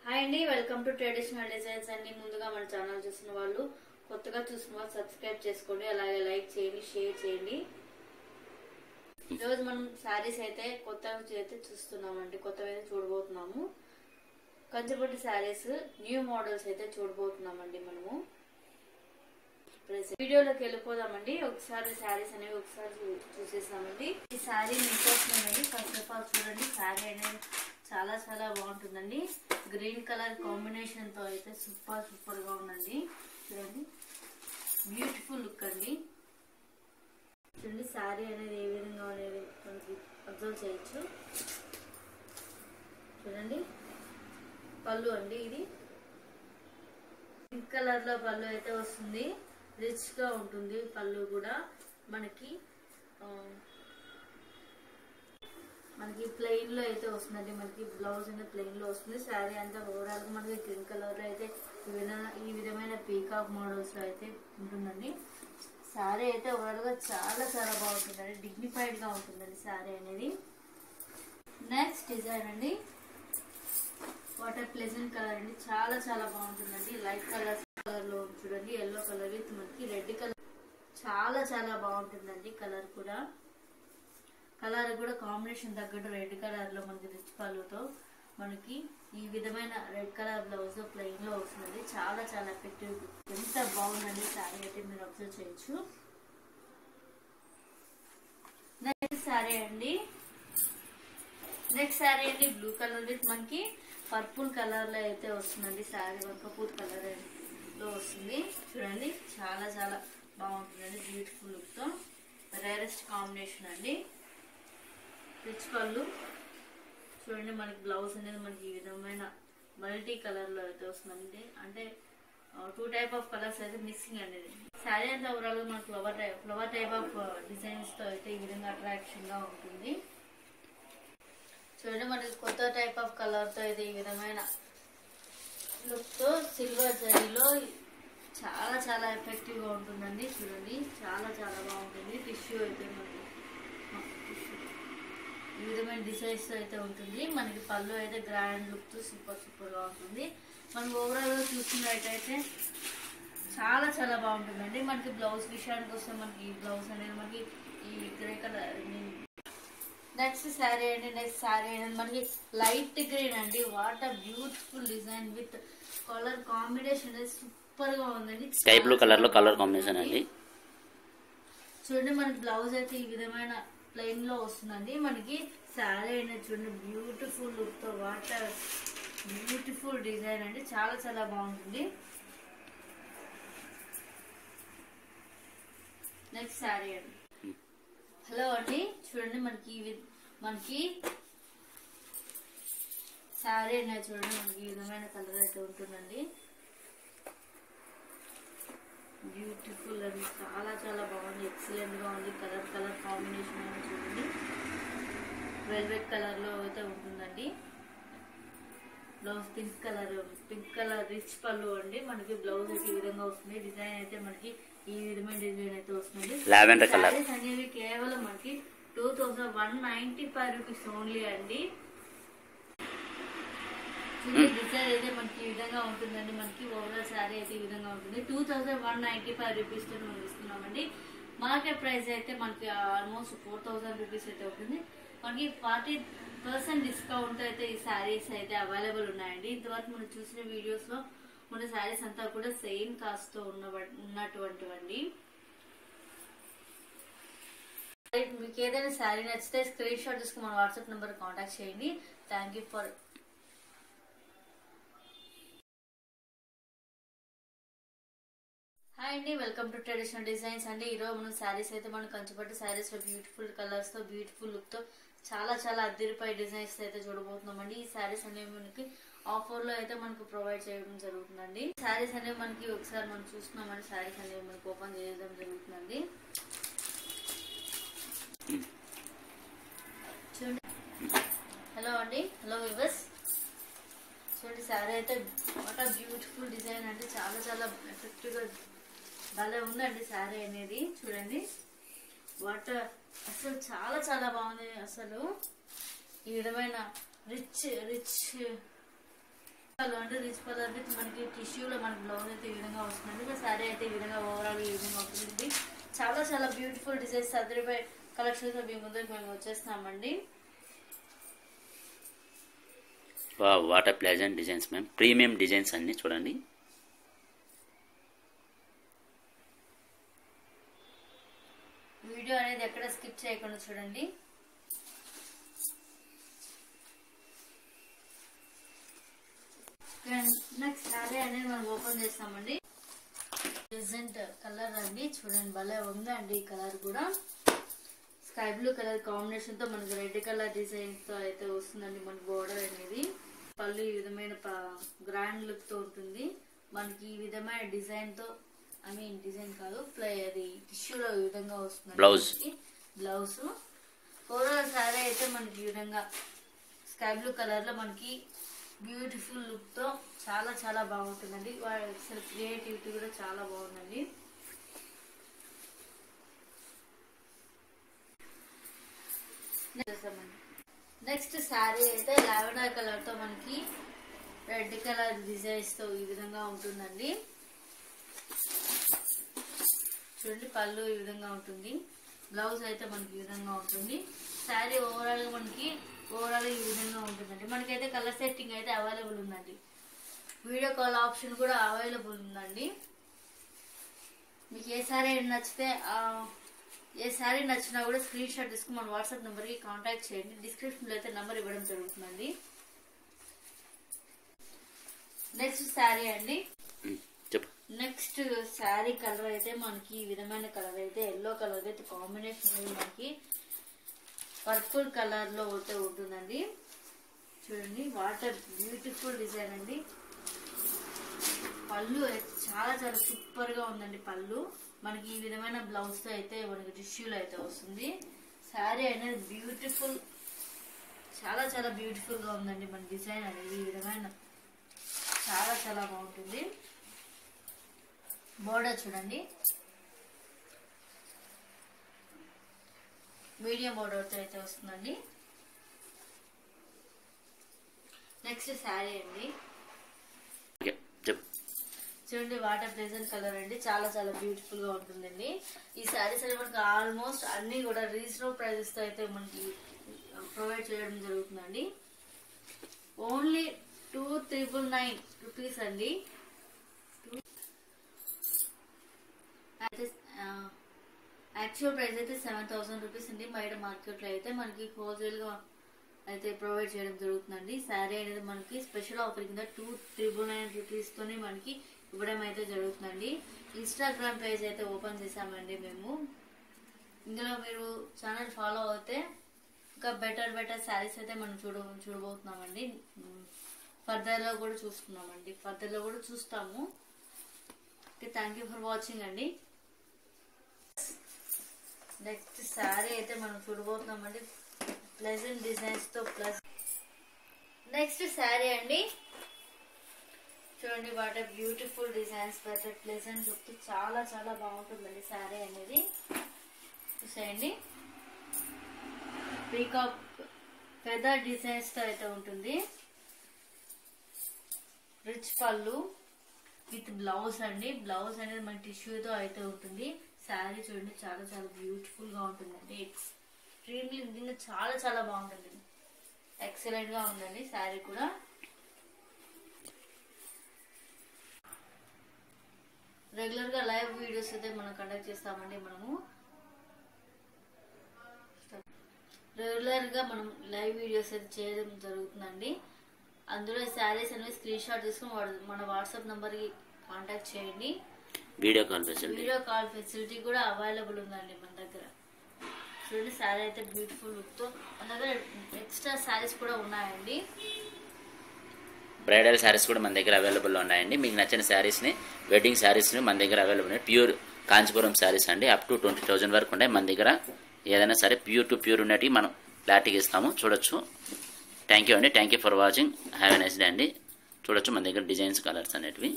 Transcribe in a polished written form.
Hi అండి, welcome to traditional designs అండి. ముందుగా మన ఛానల్ చూసిన వాళ్ళు, కొత్తగా చూసిన వాళ్ళు సబ్స్క్రైబ్ చేసుకోండి, అలాగే లైక్ చేయండి, షేర్ చేయండి. ఈరోజు మనం శారీస్ అయితే కొత్తగా అయితే చూస్తున్నామండి, కొత్తగా అయితే చూడబోతున్నాము. కంచిపట్టు శారీస్ న్యూ మోడల్స్ అయితే చూడబోతున్నామండి మనము. వీడియోలోకి వెళ్ళిపోదామండి. ఒకసారి శారీస్ అనేవి ఒకసారి చూసేసామండి. ఈ శారీ మీకోసమేనండి. ఫస్ట్ ఆఫ్ ఆల్ చూడండి, శారీ అనేది చాలా చాలా బాగుంటుందండి. గ్రీన్ కలర్ కాంబినేషన్ తో అయితే సూపర్ గా ఉందండి. చూడండి, బ్యూటిఫుల్ లుక్ అండి. చూడండి శారీ అనేది ఏ విధంగా అనేది మనకి అబ్జర్వ్ చేయొచ్చు. చూడండి, పళ్ళు అండి, ఇది పింక్ కలర్ లో పళ్ళు అయితే వస్తుంది. రిచ్ గా ఉంటుంది పళ్ళు కూడా. మనకి ప్లెయిన్ లో అయితే వస్తుందండి. మనకి బ్లౌజ్ అనేది ప్లెయిన్ లో వస్తుంది. శారీ అంతా ఓవరాల్ గా మనకి గ్రీన్ కలర్ లో అయితే ఈ విధమైన పీకాక్ మోడల్స్ లో అయితే ఉంటుందండి. శారీ అయితే ఓవరాల్ గా చాలా చాలా బాగుంటుందండి. డిగ్నిఫైడ్ గా ఉంటుందండి శారీ అనేది. నెక్స్ట్ డిజైన్ అండి, వాటర్ ప్లెజెంట్ కలర్ అండి. చాలా చాలా బాగుంటుందండి. లైట్ కలర్ లో చూడండి, ఎల్లో కలర్ విత్ మనకి రెడ్ కలర్. చాలా చాలా బాగుంటుందండి. కలర్ కూడా కాంబినేషన్ తగ్గట్టు రెడ్ కలర్ లో మనకి రిచ్ పళ్ళుతో మనకి ఈ విధమైన రెడ్ కలర్ బ్లౌజ్ ప్లెయిన్ లో వస్తుంది. చాలా చాలా ఎఫెక్టివ్, ఎంత బాగుందండి శారీ అయితే మీరు అబ్జర్వ్ చేయొచ్చు. నెక్స్ట్ శారీ అండి బ్లూ కలర్ విత్ మనకి పర్పుల్ కలర్ లో అయితే వస్తుందండి. శారీ కపూర్ కలర్ లో వస్తుంది. చూడండి, చాలా చాలా బాగుంటుందండి. బ్యూటిఫుల్ లుక్ తో రేరెస్ట్ కాంబినేషన్ అండి. రిచ్ పళ్ళు. చూడండి, మనకి బ్లౌజ్ అనేది మనకి ఈ విధమైన మల్టీ కలర్ లో అయితే వస్తుందండి. అంటే 2 టైప్ ఆఫ్ కలర్స్ అయితే మిక్సింగ్ అనేది. శారీ అంతా ఓవరాల్ మనకి ఫ్లవర్ టైప్ ఆఫ్ డిజైన్స్ తో అయితే ఈ విధంగా అట్రాక్షన్ గా ఉంటుంది. చూడండి, మనకి కొత్త టైప్ ఆఫ్ కలర్ తో అయితే ఈ విధమైన లుక్ తో సిల్వర్ జరీలో చాలా చాలా ఎఫెక్టివ్ గా ఉంటుందండి. చూడండి, చాలా చాలా బాగుంటుంది. టిష్యూ అయితే మనకి ఈ విధమైన డిజైన్స్ తో అయితే ఉంటుంది. మనకి పళ్ళు అయితే గ్రాండ్ లుక్ తో సూపర్ గా ఉంటుంది. మనకి ఓవరాల్ గా చూసుకున్నట్టయితే చాలా చాలా బాగుంటుందండి. మనకి బ్లౌజ్ విషయానికి వస్తే మనకి ఈ బ్లౌజ్ అనేది మనకి ఈ గ్రే కలర్. నెక్స్ట్ శారీ అనేది మనకి లైట్ గ్రీన్ అండి. What a beautiful design with colour combination అనేది సూపర్ గా ఉందండి. స్కై బ్లూ కలర్ లో కలర్ కాంబినేషన్ అండి. చూడండి, మనకి బ్లౌజ్ అయితే ఈ విధమైన ప్లెయిన్ లో వస్తుందండి. మనకి శారీ అనేది చూడండి, బ్యూటిఫుల్ లుక్ తో వాట్ అ బ్యూటిఫుల్ డిజైన్ అండి. చాలా చాలా బాగుంటుంది. నెక్స్ట్ శారీ అండి. హలో అండి, చూడండి, మనకి శారీ అనేది చూడండి, మనకి ఈ విధమైన కలర్ అయితే ఉంటుందండి. బ్యూటిఫుల్ అండి, చాలా చాలా బాగుంది. ఎక్సలెంట్ గా ఉంది. కలర్ కాంబినేషన్ అనేది చూడండి, వెల్వెట్ కలర్ లో అయితే ఉంటుందండి. బ్లౌజ్ పింక్ కలర్ రిచ్ పళ్ళు అండి. మనకి బ్లౌజ్ అయితే ఈ విధంగా వస్తుంది. డిజైన్ అయితే మనకి ఈ విధమైన డిజైన్ అయితే వస్తుంది. శారీస్ అనేవి కేవలం మనకి 2195 రూపీస్ ఓన్లీ అండి. డిజైన్ అయితే మనకి ఈ విధంగా ఉంటుందండి. మనకి ఓవరాల్ శారీ అయితే ఈ విధంగా ఉంటుంది. 2195 రూపీస్ తో మనం ఇస్తున్నామండి. మార్కెట్ ప్రైస్ అయితే మనకి ఆల్మోస్ట్ 4000 రూపీస్ అయితే ఉంటుంది. మనకి 40% డిస్కౌంట్ అయితే ఈ శారీస్ అయితే అవైలబుల్ ఉన్నాయండి. ఇంతవరకు మనం చూసిన వీడియోస్ లో మన శారీస్ అంతా కూడా సేమ్ కాస్ట్ తో ఉన్నటువంటివండి. మీకు ఏదైనా శారీ నచ్చితే స్క్రీన్ షాట్ తీసుకుని మన వాట్సాప్ నెంబర్ కాంటాక్ట్ చేయండి. Thank you for. హాయ్ అండి, వెల్కమ్ టు ట్రెడిషనల్ డిజైన్స్ అండి. ఈరోజు మనం శారీస్ అయితే మనం కంచిపట్టు శారీస్ లో బ్యూటిఫుల్ కలర్స్ తో బ్యూటిఫుల్ లుక్ తో చాలా చాలా అద్దరిపై డిజైన్స్ అయితే చూడబోతున్నాం అండి. ఈ శారీస్ అనేవి మనకి ఆఫర్ లో అయితే మనకు ప్రొవైడ్ చేయడం జరుగుతుందండి. శారీస్ అనేవి మనకి ఒకసారి మనం చూస్తున్నామండి. శారీస్ అనేవి మనకి ఓపెన్ చేయడం జరుగుతుందండి. చూడండి, హలో అండి, హలో వ్యూవర్స్. చూడండి, శారీ అయితే వాట్ ఆ బ్యూటిఫుల్ డిజైన్ అంటే చాలా చాలా ఎఫెక్టివ్ గా భలే ఉందండి శారీ అనేది. చూడండి, అసలు చాలా చాలా బాగుంది. అసలు ఈ విధమైన రిచ్ అంటే రిచ్ కలర్ విత్ మనకి టిష్యూలో మనకి బ్లౌజ్ అయితే ఈ విధంగా వస్తుందండి. శారీ అయితే ఈ విధంగా ఓవరాల్ ఈ విధంగా ఉంటుంది. చాలా చాలా బ్యూటిఫుల్ డిజైన్స్ అదిరిపోయే కలెక్షన్స్ మీ ముందుకు మేము వచ్చేస్తున్నామండి. What pleasant designs ma'am, premium designs అన్ని చూడండి. వీడియో అనేది ఎక్కడ స్కిప్ చేయకుండా చూడండి. నెక్స్ట్ శారీ అనేది మనం ఓపెన్ చేస్తామండి. ప్రెజెంట్ కలర్ అండి, చూడండి భలే ఉందండి. ఈ కలర్ కూడా స్కై బ్లూ కలర్ కాంబినేషన్ తో మనకి రెడ్ కలర్ డిజైన్ తో అయితే వస్తుందండి. మనకి బోర్డర్ అనేది పళ్ళు ఈ విధమైన గ్రాండ్ లుక్ తో ఉంటుంది. మనకి ఈ విధమైన డిజైన్ తో డిజైన్ కాదు అది టిష్యూలో ఈ విధంగా వస్తుంది. బ్లౌజ్ ఓవరాల్ శారీ అయితే మనకి ఈ విధంగా స్కై బ్లూ కలర్ లో మనకి బ్యూటిఫుల్ లుక్ తో చాలా చాలా బాగుంటుందండి. అసలు క్రియేటివిటీ కూడా చాలా బాగుందండి. నెక్స్ట్ శారీ అయితే లావెండర్ కలర్ తో మనకి రెడ్ కలర్ డిజైన్స్ తో ఈ విధంగా ఉంటుందండి. చూడండి పళ్ళు ఈ విధంగా ఉంటుంది. బ్లౌజ్ అయితే మనకి ఈ విధంగా ఉంటుంది. శారీ ఓవరాల్ గా మనకి ఈ విధంగా ఉంటుందండి. మనకైతే కలర్ సెట్టింగ్ అయితే అవైలబుల్ ఉందండి. వీడియో కాల్ ఆప్షన్ కూడా అవైలబుల్ ఉందండి. మీకు ఏ శారీ నచ్చినా కూడా స్క్రీన్ షాట్ తీసుకుని మన వాట్సాప్ నెంబర్ కి కాంటాక్ట్ చేయండి. డిస్క్రిప్షన్ లో అయితే నెంబర్ ఇవ్వడం జరుగుతుందండి. నెక్స్ట్ శారీ అండి. నెక్స్ట్ శారీ కలర్ అయితే మనకి ఈ విధమైన కలర్ అయితే ఎల్లో కలర్ అయితే కాంబినేషన్ మనకి పర్పుల్ కలర్ లో అయితే ఉంటుందండి. చూడండి వాటర్ బ్యూటిఫుల్ డిజైన్ అండి. పళ్ళు చాలా చాలా సూపర్ గా ఉందండి. పళ్ళు మనకి ఈ విధమైన బ్లౌజ్ తో అయితే మనకి టిష్యూలో అయితే వస్తుంది. శారీ అనేది బ్యూటిఫుల్, చాలా చాలా బ్యూటిఫుల్ గా ఉందండి. మన డిజైన్ అనేది ఈ విధమైన చాలా చాలా బాగుంటుంది. బోర్డర్ చూడండి మీడియం బోర్డర్ తో అయితే వస్తుందండి. నెక్స్ట్ శారీ అండి. చూడండి వాటర్ ప్లెజెంట్ కలర్ అండి. చాలా చాలా బ్యూటిఫుల్ గా ఉంటుందండి. ఈ శారీస్ అనేది మనకి ఆల్మోస్ట్ అన్ని కూడా రీజనబుల్ ప్రైజెస్ తో అయితే మనకి ప్రొవైడ్ చేయడం జరుగుతుందండి. ఓన్లీ 2,999 రూపీస్ అండి. యాక్చువల్ ప్రైస్ అయితే 7,000 రూపీస్ అండి. బయట మార్కెట్ లో అయితే మనకి హోల్సేల్ గా అయితే ప్రొవైడ్ చేయడం జరుగుతుందండి. శారీ అనేది మనకి స్పెషల్ ఆఫర్ కింద 2,999 రూపీస్ తోనే మనకి ఇవ్వడం అయితే జరుగుతుందండి. ఇన్స్టాగ్రామ్ పేజ్ అయితే ఓపెన్ చేసామండి మేము. ఇందులో మీరు ఛానల్ ఫాలో అయితే ఇంకా బెటర్ శారీస్ అయితే మనం చూడబోతున్నామండి. ఫర్దర్ లో కూడా చూస్తాము. థ్యాంక్ యూ ఫర్ వాచింగ్ అండి. నెక్స్ట్ శారీ అయితే మనం చూడబోతున్నామండి. ప్లెజెంట్ డిజైన్స్ తో ప్లస్ నెక్స్ట్ శారీ అండి. చూడండి what beautiful designs pleasant look తో చాలా చాలా బాగుంటుందండి. శారీ అనేది చూసేయండి. పీకాక్ ఫెదర్ డిజైన్స్ తో అయితే ఉంటుంది. రిచ్ పళ్ళు విత్ బ్లౌజ్ అండి. బ్లౌజ్ అనేది మన టిష్యూతో అయితే ఉంటుంది. శారీ చూడండి చాలా చాలా బ్యూటిఫుల్ గా ఉంటుందండి. ఎక్స్ట్రీమ్లీ నిజంగా చాలా చాలా బాగుంటుంది. ఎక్సలెంట్ గా ఉందండి శారీ కూడా. రెగ్యులర్ గా లైవ్ వీడియోస్ అయితే మనం కండక్ట్ చేస్తామండి. రెగ్యులర్ గా మనం లైవ్ వీడియోస్ అయితే చేయడం జరుగుతుందండి. అందులో శారీస్ అనేవి స్క్రీన్ షాట్ తీసుకుని మన వాట్సాప్ నంబర్ కి కాంటాక్ట్ చేయండి. వీడియో కాల్ ఫెసిలిటీ కూడా అవైలబుల్ ఉందండి మన దగ్గర. చూడండి శారీ అయితే బ్యూటిఫుల్ లుక్ తో మన దగ్గర ఎక్స్ట్రా శారీస్ కూడా ఉన్నాయండి. బ్రైడల్ శారీస్ కూడా మన దగ్గర అవైలబుల్ ఉన్నాయండి. మీకు నచ్చిన శారీస్ని, వెడ్డింగ్ శారీస్ని మన దగ్గర అవైలబుల్ ఉన్నాయి. ప్యూర్ కాంచీపురం శారీస్ అండి. అప్ టు 20,000 వరకు ఉంటాయి మన దగ్గర. ఏదైనా సరే ప్యూర్ టు ప్యూర్ ఉన్నట్టు మనం క్లారిటీగా ఇస్తాము. చూడొచ్చు. థ్యాంక్ యూ అండి. Thank you for watching. Have a nice day అండి. చూడొచ్చు మన దగ్గర డిజైన్స్, కలర్స్ అనేటివి.